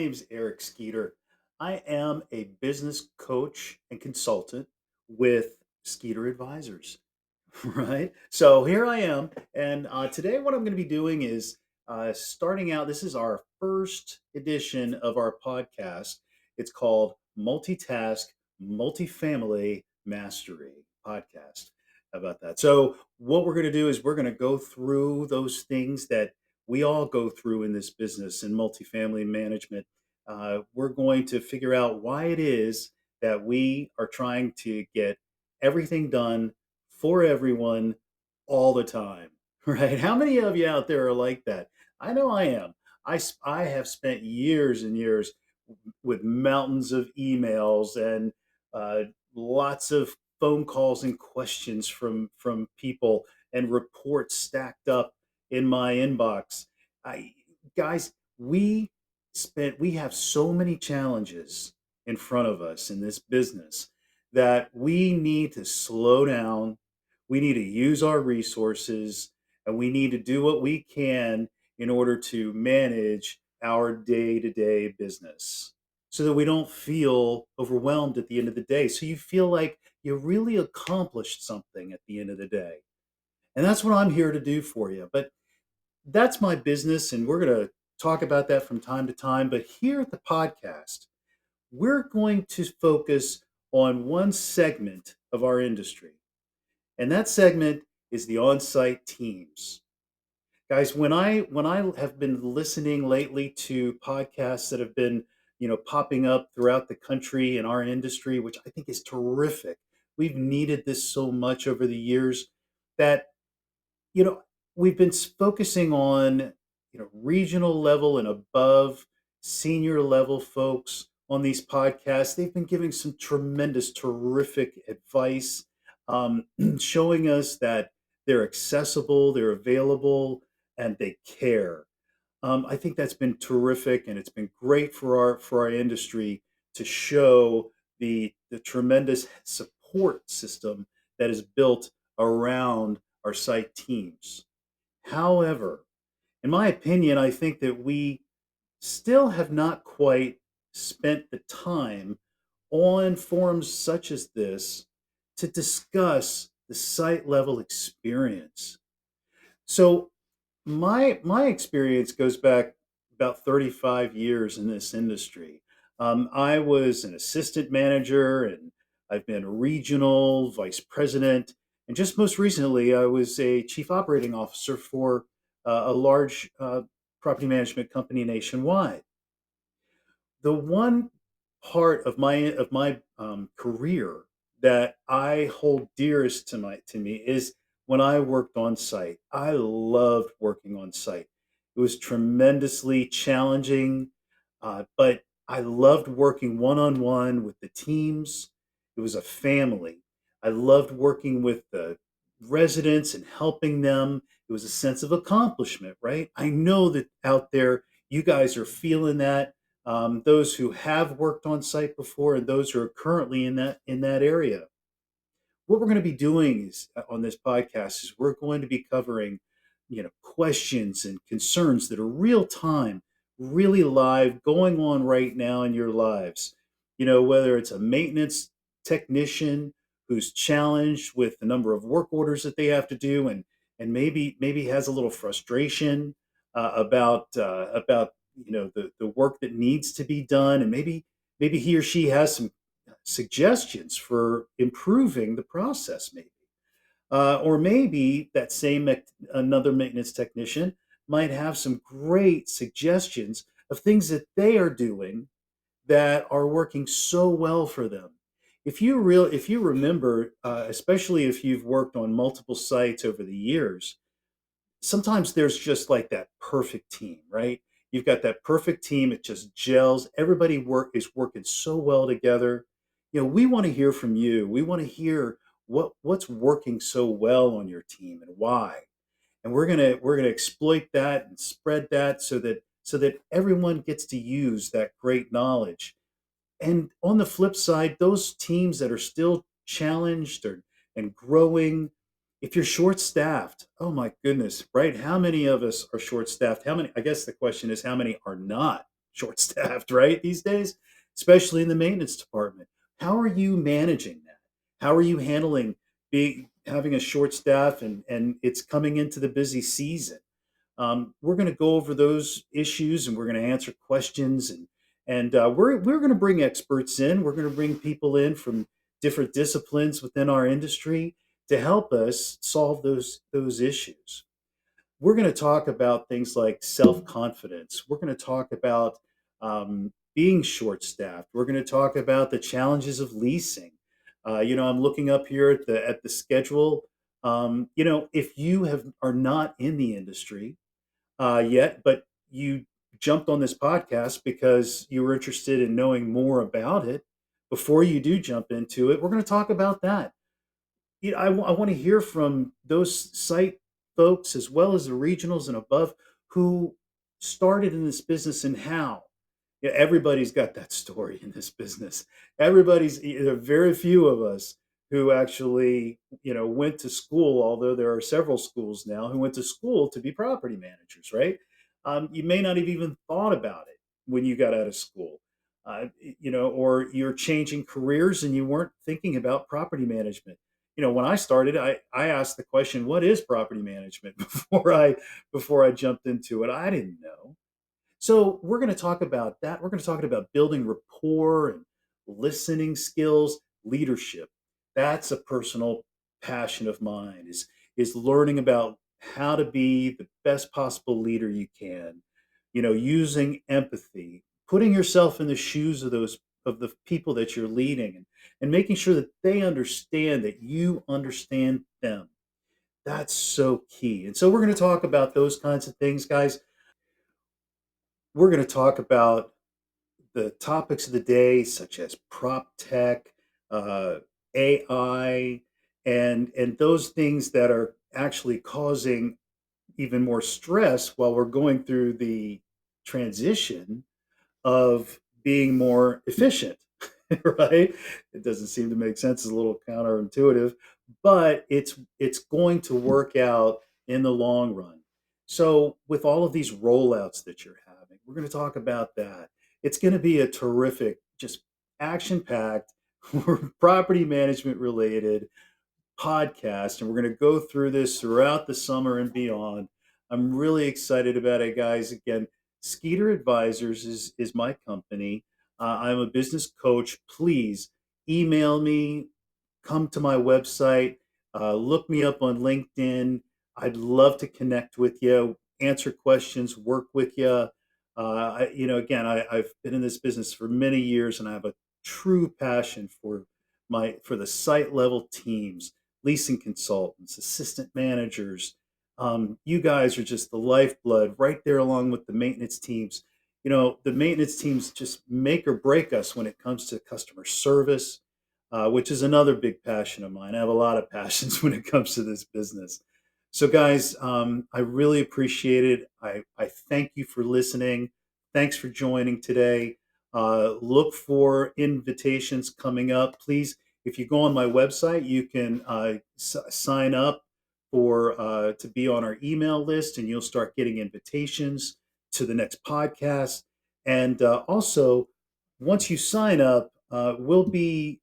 name's Eric Skeeter. I am a business coach and consultant with Skeeter Advisors, right? So here I am. And today, what I'm going to be doing is starting out. This is our first edition of our podcast. It's called Multitask Multifamily Mastery Podcast. How about that? So, what we're going to do is we're going to go through those things that we all go through in this business in multifamily management. We're going to figure out why it is that we are trying to get everything done for everyone all the time, right? How many of you out there are like that? I know I am. I have spent years and years with mountains of emails and uh, lots of phone calls and questions from people and reports stacked up in my inbox. I guys, we have so many challenges in front of us in this business that we need to slow down. We need to use our resources and we need to do what we can in order to manage our day-to-day business so that we don't feel overwhelmed at the end of the day. So you feel like you really accomplished something at the end of the day. And that's what I'm here to do for you. But that's my business, and we're going to talk about that from time to time. But here at the podcast, we're going to focus on one segment of our industry, and that segment is the on-site teams. Guys, when I have been listening lately to podcasts that have been, popping up throughout the country in our industry, which I think is terrific. We've needed this so much over the years that you know, we've been focusing on, regional level and above, senior level folks on these podcasts. They've been giving some tremendous, terrific advice, showing us that they're accessible, they're available, and they care. I think that's been terrific, and it's been great for our industry to show the tremendous support system that is built around our site teams. However, in my opinion, I think that we still have not quite spent the time on forums such as this to discuss the site level experience. So my experience goes back about 35 years in this industry. I was an assistant manager, and I've been a regional vice president, and just most recently, I was a chief operating officer for a large property management company nationwide. The one part of my career that I hold dearest to me is when I worked on site. I loved working on site. It was tremendously challenging, but I loved working one on one with the teams. It was a family. I loved working with the residents and helping them. It was a sense of accomplishment, right? I know that out there, you guys are feeling that, those who have worked on site before and those who are currently in that area. What we're going to be doing is on this podcast is we're going to be covering, questions and concerns that are real time, really live, going on right now in your lives. Whether it's a maintenance technician who's challenged with the number of work orders that they have to do, and maybe has a little frustration about the work that needs to be done, and maybe he or she has some suggestions for improving the process, maybe. Or maybe that another maintenance technician might have some great suggestions of things that they are doing that are working so well for them. If you remember, especially if you've worked on multiple sites over the years, sometimes there's just like that perfect team, right? You've got that perfect team. It just gels. Everybody is working so well together. We want to hear from you. We want to hear what's working so well on your team and why. And we're gonna exploit that and spread that so that everyone gets to use that great knowledge. And on the flip side, those teams that are still challenged and growing, if you're short staffed, oh my goodness, right? How many of us are short staffed? I guess the question is, how many are not short staffed, right? These days, especially in the maintenance department. How are you managing that? How are you handling being having a short staff and it's coming into the busy season? We're going to go over those issues and we're going to answer questions and we're going to bring experts in. We're going to bring people in from different disciplines within our industry to help us solve those issues. We're going to talk about things like self confidence. We're going to talk about being short staffed. We're going to talk about the challenges of leasing. I'm looking up here at the schedule. If you are not in the industry yet, but you jumped on this podcast because you were interested in knowing more about it. Before you do jump into it, we're going to talk about that. I want to hear from those site folks as well as the regionals and above who started in this business and how. Yeah, everybody's got that story in this business. There are very few of us who actually, went to school, although there are several schools now who went to school to be property managers, right? You may not have even thought about it when you got out of school, or you're changing careers and you weren't thinking about property management. When I started, I asked the question, "What is property management?" before I jumped into it. I didn't know. So we're going to talk about that. We're going to talk about building rapport and listening skills, leadership. That's a personal passion of mine is learning about how to be the best possible leader you can. Using empathy, putting yourself in the shoes of the people that you're leading and making sure that they understand that you understand them. That's so key. And so we're going to talk about those kinds of things, guys. We're going to talk about the topics of the day, such as prop tech, uh, AI, and those things that are actually causing even more stress while we're going through the transition of being more efficient, right? It doesn't seem to make sense. It's a little counterintuitive, but it's going to work out in the long run. So with all of these rollouts that you're having, we're going to talk about that. It's going to be a terrific, just action packed, property management related podcast, and we're going to go through this throughout the summer and beyond. I'm really excited about it, guys. Again, Skeeter Advisors is my company. I'm a business coach. Please email me, come to my website, look me up on LinkedIn. I'd love to connect with you, answer questions, work with you. Again, I've been in this business for many years, and I have a true passion for the site level teams, leasing consultants, assistant managers. You guys are just the lifeblood right there along with the maintenance teams. The maintenance teams just make or break us when it comes to customer service, which is another big passion of mine. I have a lot of passions when it comes to this business. So, guys, I really appreciate it. I thank you for listening. Thanks for joining today. Look for invitations coming up. Please, if you go on my website, you can sign up for to be on our email list, and you'll start getting invitations to the next podcast. And also, once you sign up, we'll be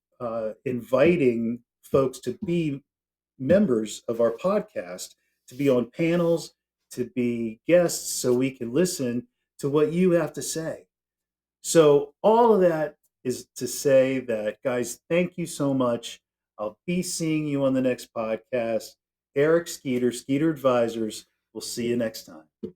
inviting folks to be members of our podcast, to be on panels, to be guests, so we can listen to what you have to say. So, all of that is to say that, guys, thank you so much. I'll be seeing you on the next podcast. Eric Skeeter, Skeeter Advisors. We'll see you next time.